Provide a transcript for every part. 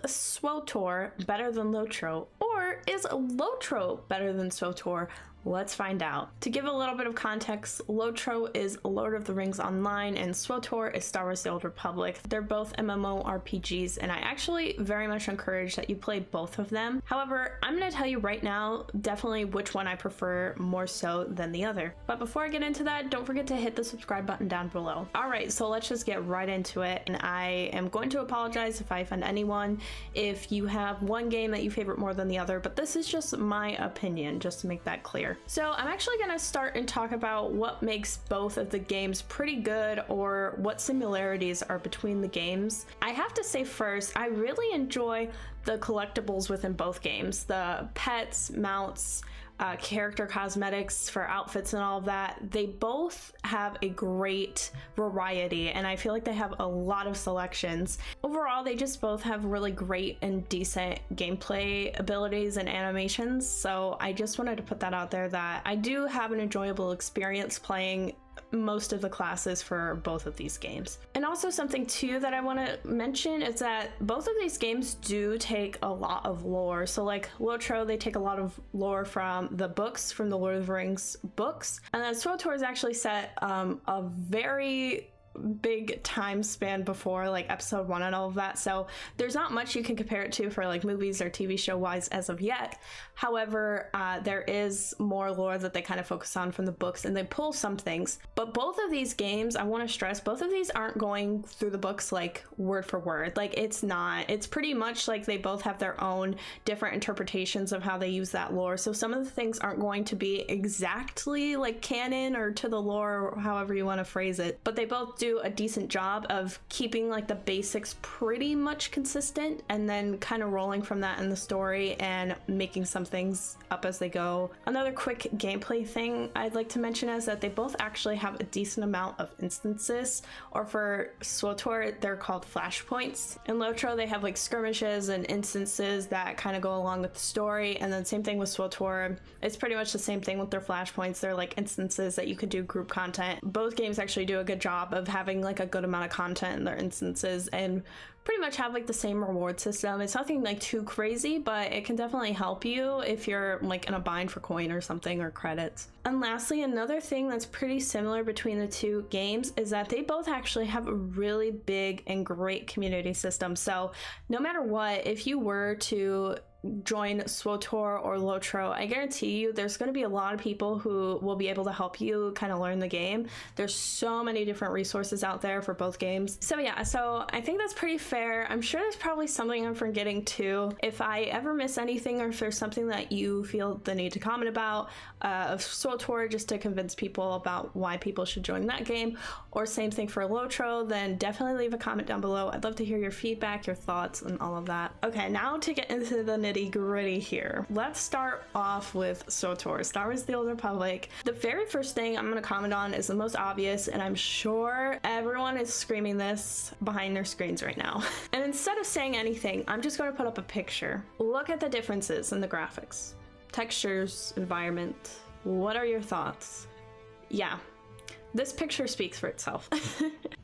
SWTOR better than LOTRO, or is LOTRO better than SWTOR? Let's find out. To give a little bit of context, LOTRO is Lord of the Rings Online and SWTOR is Star Wars: The Old Republic. They're both MMO RPGs, and I actually very much encourage that you play both of them. However, I'm going to tell you right now definitely which one I prefer more so than the other. But before I get into that, don't forget to hit the subscribe button down below. Alright, so let's just get right into it, and I am going to apologize if I offend anyone if you have one game that you favorite more than the other, but this is just my opinion, just to make that clear. So I'm actually going to start and talk about what makes both of the games pretty good, or what similarities are between the games. I have to say first, I really enjoy the collectibles within both games. The pets, mounts, character cosmetics for outfits and all of that, they both have a great variety, and I feel like they have a lot of selections. Overall, they just both have really great and decent gameplay abilities and animations, so I just wanted to put that out there that I do have an enjoyable experience playing most of the classes for both of these games. And also something too that I want to mention is that both of these games do take a lot of lore. So like LOTRO, they take a lot of lore from the books, from the Lord of the Rings books, and then SWTOR is actually set a very big time span before like episode 1 and all of that, so there's not much you can compare it to for like movies or TV show wise as of yet. However, there is more lore that they kind of focus on from the books, and they pull some things. But both of these games, I want to stress, both of these aren't going through the books like word for word. Like it's pretty much like they both have their own different interpretations of how they use that lore, so some of the things aren't going to be exactly like canon or to the lore, or however you want to phrase it, but they both do a decent job of keeping like the basics pretty much consistent, and then kind of rolling from that in the story and making some things up as they go. Another quick gameplay thing I'd like to mention is that they both actually have a decent amount of instances, or for SWTOR they're called flashpoints. In LOTRO they have like skirmishes and instances that kind of go along with the story, and then same thing with SWTOR. It's pretty much the same thing with their flashpoints. They're like instances that you could do group content. Both games actually do a good job of having like a good amount of content in their instances, and pretty much have like the same reward system. It's nothing like too crazy, but it can definitely help you if you're like in a bind for coin or something, or credits. And lastly, another thing that's pretty similar between the two games is that they both actually have a really big and great community system. So no matter what, if you were to join SWTOR or LOTRO, I guarantee you there's going to be a lot of people who will be able to help you kind of learn the game. There's so many different resources out there for both games. So yeah, so I think that's pretty fair. I'm sure there's probably something I'm forgetting too. If I ever miss anything, or if there's something that you feel the need to comment about of SWTOR, just to convince people about why people should join that game, or same thing for LOTRO, then definitely leave a comment down below. I'd love to hear your feedback, your thoughts, and all of that. Okay, now to get into the nitty-gritty here. Let's start off with SWTOR, Star Wars: The Old Republic. The very first thing I'm going to comment on is the most obvious, and I'm sure everyone is screaming this behind their screens right now. And instead of saying anything, I'm just going to put up a picture. Look at the differences in the graphics, textures, environment. What are your thoughts? Yeah, this picture speaks for itself.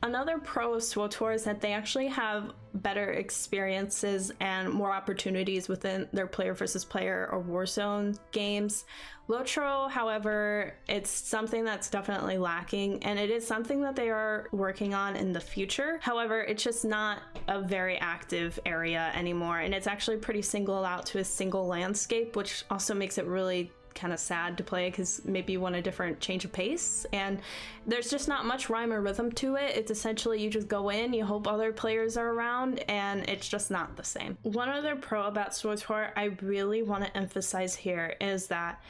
Another pro of SWTOR is that they actually have better experiences and more opportunities within their player versus player or Warzone games. LOTRO, however, it's something that's definitely lacking, and it is something that they are working on in the future. However, it's just not a very active area anymore, and it's actually pretty singled out to a single landscape, which also makes it really kind of sad to play, because maybe you want a different change of pace, and there's just not much rhyme or rhythm to it. It's essentially you just go in, you hope other players are around, and it's just not the same. One other pro about SWTOR I really want to emphasize here is that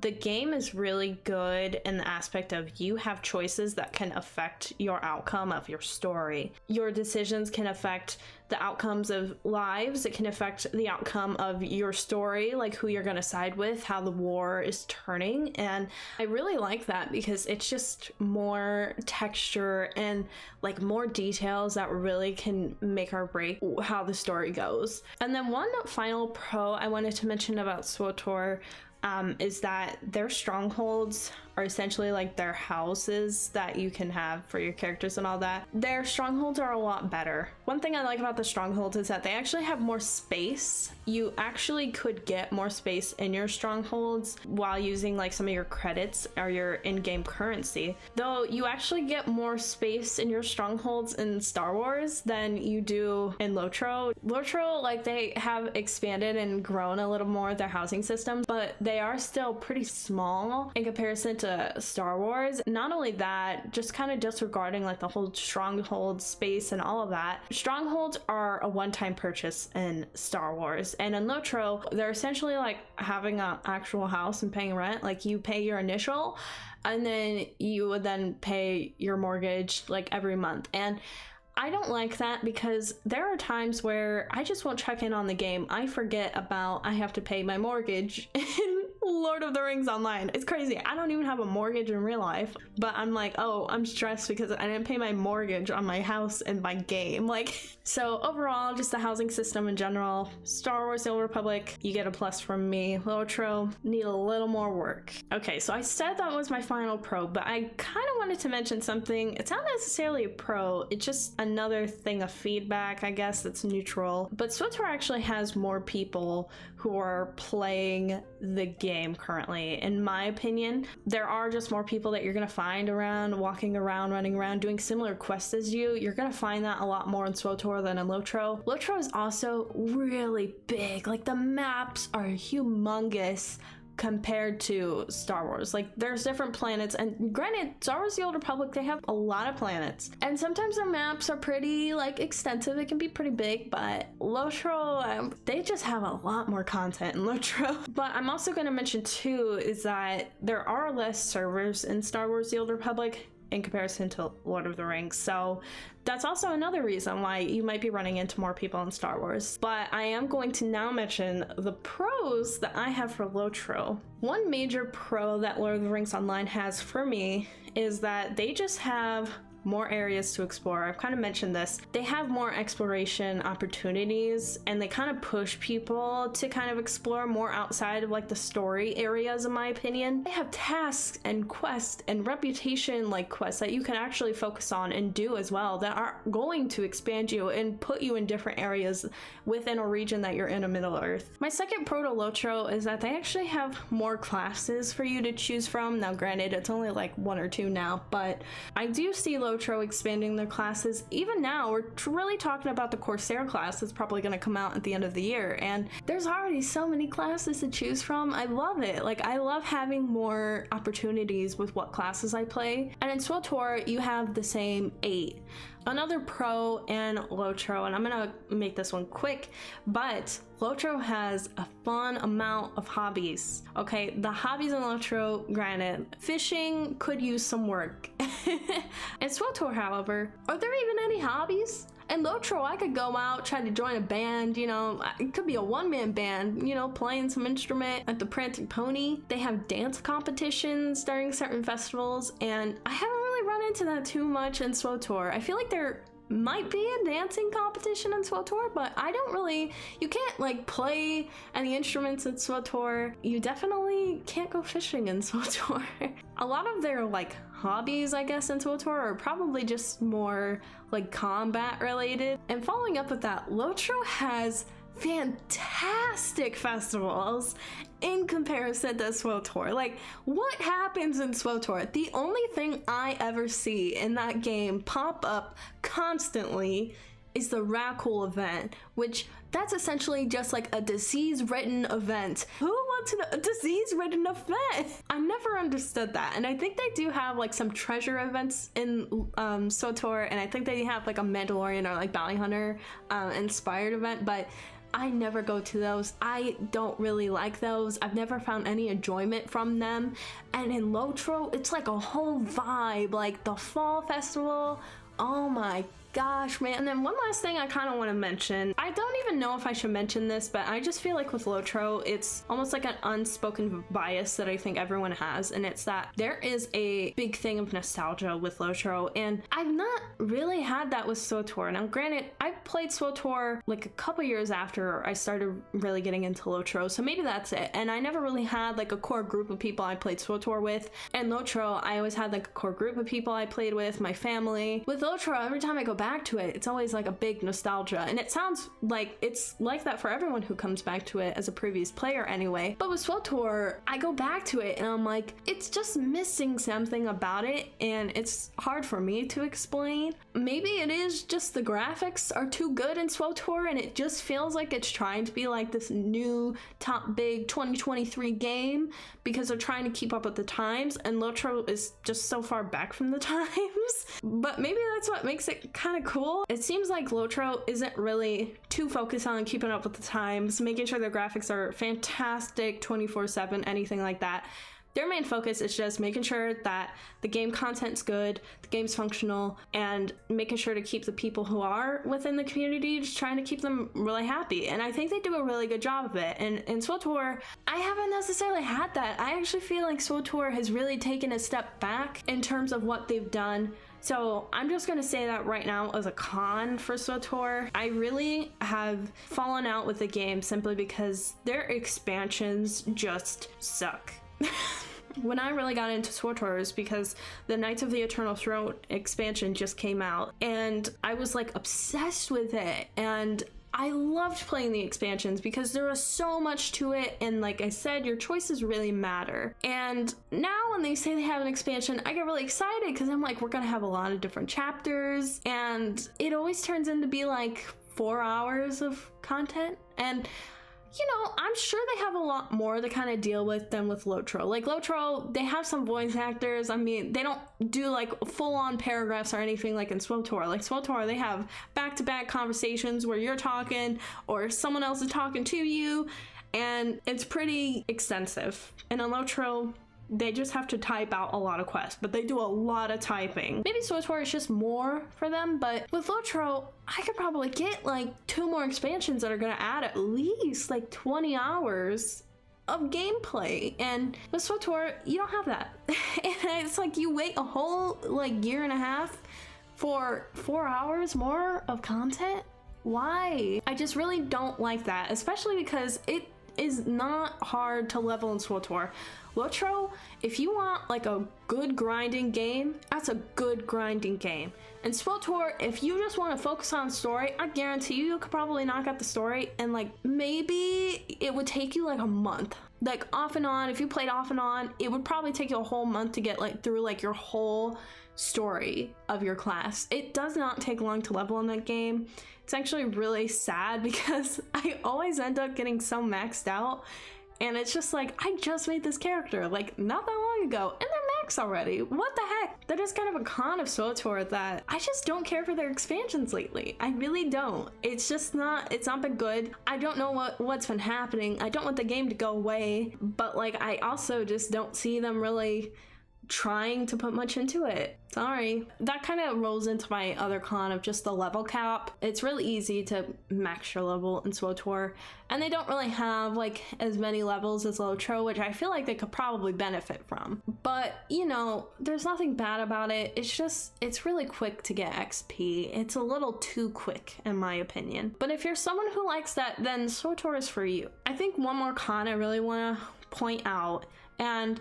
the game is really good in the aspect of you have choices that can affect your outcome of your story. Your decisions can affect the outcomes of lives. It can affect the outcome of your story, like who you're going to side with, how the war is turning. And I really like that, because it's just more texture and like more details that really can make or break how the story goes. And then one final pro I wanted to mention about SWTOR is that their strongholds are essentially like their houses that you can have for your characters and all that. Their strongholds are a lot better. One thing I like about the strongholds is that they actually have more space. You actually could get more space in your strongholds while using like some of your credits or your in-game currency. Though you actually get more space in your strongholds in Star Wars than you do in LOTRO. LOTRO, like, they have expanded and grown a little more their housing systems, but they are still pretty small in comparison to Star Wars. Not only that, just kind of disregarding like the whole stronghold space and all of that, strongholds are a one-time purchase in Star Wars, and in LOTRO they're essentially like having an actual house and paying rent. Like, you pay your initial and then you would then pay your mortgage like every month. And I don't like that, because there are times where I just won't check in on the game. I forget about I have to pay my mortgage in Lord of the Rings Online. It's crazy. I don't even have a mortgage in real life, but I'm like, oh, I'm stressed because I didn't pay my mortgage on my house in my game. Like, so overall, just the housing system in general, Star Wars The Old Republic, you get a plus from me. LOTRO, need a little more work. Okay, so I said that was my final pro, but I kind of wanted to mention something. It's not necessarily a pro, it's just another thing of feedback, I guess, that's neutral. But SWTOR actually has more people who are playing the game currently. In my opinion, there are just more people that you're gonna find around, walking around, running around, doing similar quests as you. You're gonna find that a lot more in SWTOR than in LOTRO. LOTRO is also really big. Like, the maps are humongous compared to Star Wars. Like, there's different planets, and granted, Star Wars The Old Republic, they have a lot of planets, and sometimes their maps are pretty like extensive. It can be pretty big, but LOTRO, they just have a lot more content in LOTRO. But I'm also going to mention too is that there are less servers in Star Wars The Old Republic in comparison to Lord of the Rings, so that's also another reason why you might be running into more people in Star Wars. But I am going to now mention the pros that I have for LOTRO. One major pro that Lord of the Rings Online has for me is that they just have more areas to explore. I've kind of mentioned this. They have more exploration opportunities, and they kind of push people to kind of explore more outside of like the story areas, in my opinion. They have tasks and quests and reputation like quests that you can actually focus on and do as well, that are going to expand you and put you in different areas within a region that you're in a Middle Earth. My second pro to LOTRO is that they actually have more classes for you to choose from. Now granted, it's only like 1 or 2 now, but I do see LOTRO expanding their classes. Even now, we're really talking about the Corsair class that's probably going to come out at the end of the year, and there's already so many classes to choose from. I love it. Like, I love having more opportunities with what classes I play, and in SWTOR you have the same 8. Another pro in LOTRO, and I'm gonna make this one quick, but LOTRO has a fun amount of hobbies. Okay, the hobbies in LOTRO, granted, fishing could use some work. In SWTOR, however, are there even any hobbies? In LOTRO, I could go out, try to join a band, you know, it could be a one-man band, you know, playing some instrument at the Prancing Pony. They have dance competitions during certain festivals, and I haven't really run into that too much in SWTOR. I feel like there might be a dancing competition in SWTOR, but I don't really, you can't like play any instruments in SWTOR. You definitely can't go fishing in SWTOR. A lot of their like hobbies, I guess, in SWTOR are probably just more like combat related. And following up with that, LOTRO has fantastic festivals in comparison to SWTOR. Like, what happens in SWTOR? The only thing I ever see in that game pop up constantly is the Rakul event, which that's essentially just like a disease-ridden event. Who wants a disease-ridden event? I never understood that, and I think they do have like some treasure events in SWTOR, and I think they have like a Mandalorian or like bounty hunter inspired event, but I never go to those. I don't really like those. I've never found any enjoyment from them. And in LOTRO, it's like a whole vibe, like the fall festival. Oh my gosh, man. And then one last thing I kind of want to mention. I don't even know if I should mention this, but I just feel like with LOTRO, it's almost like an unspoken bias that I think everyone has, and it's that there is a big thing of nostalgia with LOTRO, and I've not really had that with SWTOR. Now, granted, I played SWTOR like a couple years after I started really getting into LOTRO, so maybe that's it. And I never really had like a core group of people I played SWTOR with, and LOTRO, I always had like a core group of people I played with, my family. With LOTRO, every time I go back to it, it's always like a big nostalgia, and it sounds like it's like that for everyone who comes back to it as a previous player anyway. But with SWTOR, I go back to it and I'm like, it's just missing something about it, and it's hard for me to explain. Maybe it is just the graphics are too good in SWTOR, and it just feels like it's trying to be like this new top big 2023 game because they're trying to keep up with the times, and LOTRO is just so far back from the times. But maybe that's what makes it kind of cool. It seems like LOTRO isn't really too focused on keeping up with the times, making sure their graphics are fantastic 24/7, anything like that. Their main focus is just making sure that the game content's good, the game's functional, and making sure to keep the people who are within the community, just trying to keep them really happy. And I think they do a really good job of it. And in SWTOR, I haven't necessarily had that. I actually feel like SWTOR has really taken a step back in terms of what they've done. So I'm just gonna say that right now as a con for SWTOR. I really have fallen out with the game simply because their expansions just suck. When I really got into SWTOR is because the Knights of the Eternal Throne expansion just came out, and I was like obsessed with it, and I loved playing the expansions because there was so much to it, and like I said, your choices really matter. And now when they say they have an expansion, I get really excited because I'm like, we're gonna have a lot of different chapters, and it always turns into be like 4 hours of content. And you know, I'm sure they have a lot more to kind of deal with than with LOTRO. Like LOTRO, they have some voice actors. I mean, they don't do like full-on paragraphs or anything like in SWTOR. Like SWTOR, they have back-to-back conversations where you're talking or someone else is talking to you, and it's pretty extensive. And in LOTRO, they just have to type out a lot of quests, but they do a lot of typing. Maybe SWTOR is just more for them, but with LOTRO, I could probably get like 2 more expansions that are gonna add at least like 20 hours of gameplay. And with SWTOR, you don't have that. And it's like you wait a whole like year and a half for 4 hours more of content? Why? I just really don't like that, especially because it is not hard to level in SWTOR. LOTRO, if you want like a good grinding game, that's a good grinding game. And SWTOR, if you just want to focus on story, I guarantee you could probably knock out the story and like maybe it would take you like a month. Like off and on, if you played off and on, it would probably take you a whole month to get like through like your whole story of your class. It does not take long to level in that game. It's actually really sad because I always end up getting so maxed out, and it's just like, I just made this character like not that long ago and they're max already. What the heck? That is kind of a con of SWTOR, that I just don't care for their expansions lately. I really don't. It's just not, it's not been good. I don't know what's been happening. I don't want the game to go away, but like I also just don't see them really trying to put much into it. Sorry. That kind of rolls into my other con of just the level cap. It's really easy to max your level in SWTOR, and they don't really have like as many levels as LOTRO, which I feel like they could probably benefit from. But you know, there's nothing bad about it. It's just, it's really quick to get XP. It's a little too quick in my opinion. But if you're someone who likes that, then SWTOR is for you. I think one more con I really want to point out, and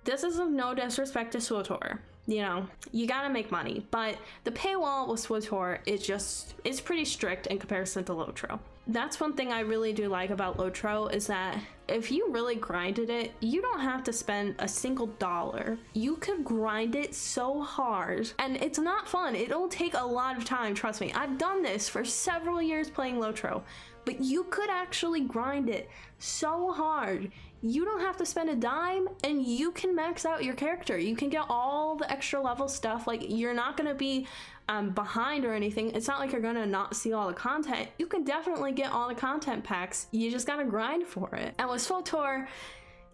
this is of no disrespect to SWTOR. You know, you gotta make money, but the paywall with SWTOR is just, it's pretty strict in comparison to LOTRO. That's one thing I really do like about LOTRO, is that if you really grinded it, you don't have to spend a single dollar. You could grind it so hard, and it's not fun. It'll take a lot of time, trust me. I've done this for several years playing LOTRO, but you could actually grind it so hard. You don't have to spend a dime, and you can max out your character. You can get all the extra level stuff. Like, you're not gonna be behind or anything. It's not like you're gonna not see all the content. You can definitely get all the content packs. You just gotta grind for it. And with SWTOR,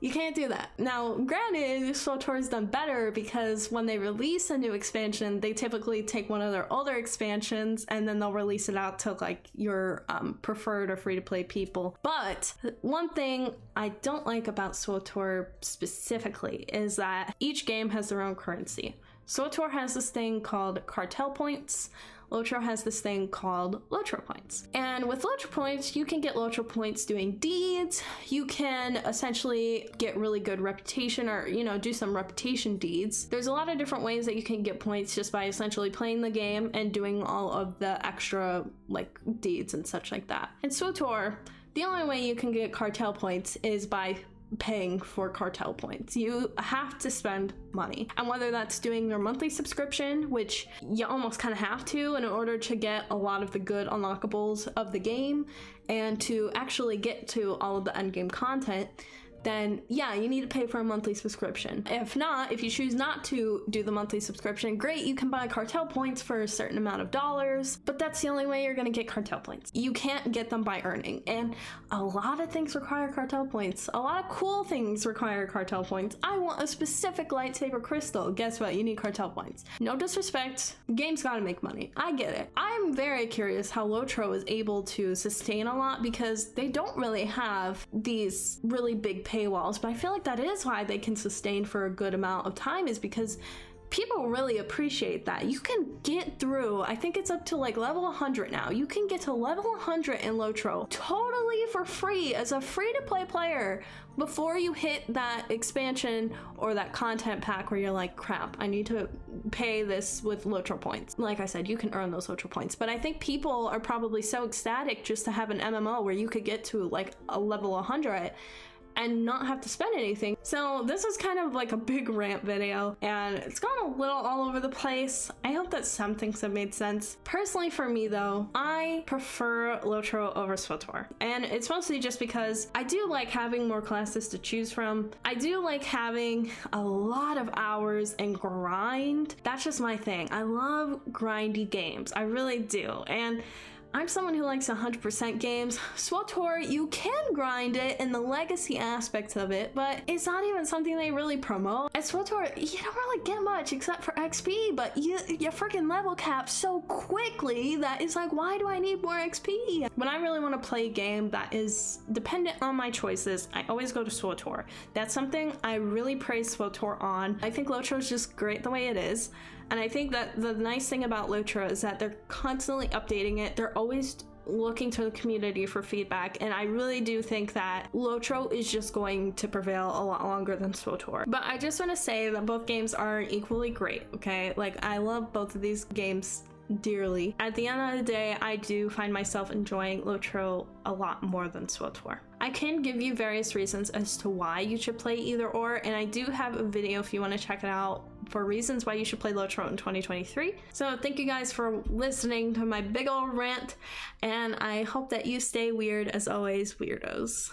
You can't do that. Now, granted, SWTOR's done better because when they release a new expansion, they typically take one of their older expansions and then they'll release it out to like your preferred or free-to-play people. But one thing I don't like about SWTOR specifically is that each game has their own currency. SWTOR has this thing called cartel points. LOTRO has this thing called LOTRO points. And with LOTRO points, you can get LOTRO points doing deeds. You can essentially get really good reputation or, you know, do some reputation deeds. There's a lot of different ways that you can get points just by essentially playing the game and doing all of the extra like deeds and such like that. In SWTOR, the only way you can get cartel points is by paying for cartel points. You have to spend money, and whether that's doing your monthly subscription, which you almost kind of have to in order to get a lot of the good unlockables of the game and to actually get to all of the endgame content, then yeah, you need to pay for a monthly subscription. If not, if you choose not to do the monthly subscription, great, you can buy cartel points for a certain amount of dollars, but that's the only way you're gonna get cartel points. You can't get them by earning, and a lot of things require cartel points. A lot of cool things require cartel points. I want a specific lightsaber crystal. Guess what? You need cartel points. No disrespect, the game's gotta make money. I get it. I'm very curious how LOTRO is able to sustain a lot because they don't really have these really big paywalls, but I feel like that is why they can sustain for a good amount of time, is because people really appreciate that. You can get through, I think it's up to like level 100 now. You can get to level 100 in LOTRO totally for free as a free-to-play player before you hit that expansion or that content pack where you're like, crap, I need to pay this with LOTRO points. Like I said, you can earn those LOTRO points, but I think people are probably so ecstatic just to have an MMO where you could get to like a level 100 and not have to spend anything. So this is kind of like a big rant video, and it's gone a little all over the place. I hope that some things have made sense. Personally for me though, I prefer LOTRO over SWTOR. And it's mostly just because I do like having more classes to choose from. I do like having a lot of hours and grind. That's just my thing. I love grindy games. I really do. And I'm someone who likes 100% games. SWTOR, you can grind it in the legacy aspects of it, but it's not even something they really promote. At SWTOR, you don't really get much except for XP, but you freaking level cap so quickly that it's like, why do I need more XP? When I really want to play a game that is dependent on my choices, I always go to SWTOR. That's something I really praise SWTOR on. I think LOTRO is just great the way it is. And I think that the nice thing about LOTRO is that they're constantly updating it. They're always looking to the community for feedback, and I really do think that LOTRO is just going to prevail a lot longer than SWTOR. But I just want to say that both games are equally great, okay? Like, I love both of these games dearly. At the end of the day, I do find myself enjoying LOTRO a lot more than SWTOR. I can give you various reasons as to why you should play either or, and I do have a video if you want to check it out for reasons why you should play LOTRO in 2023. So thank you guys for listening to my big old rant, and I hope that you stay weird as always, weirdos.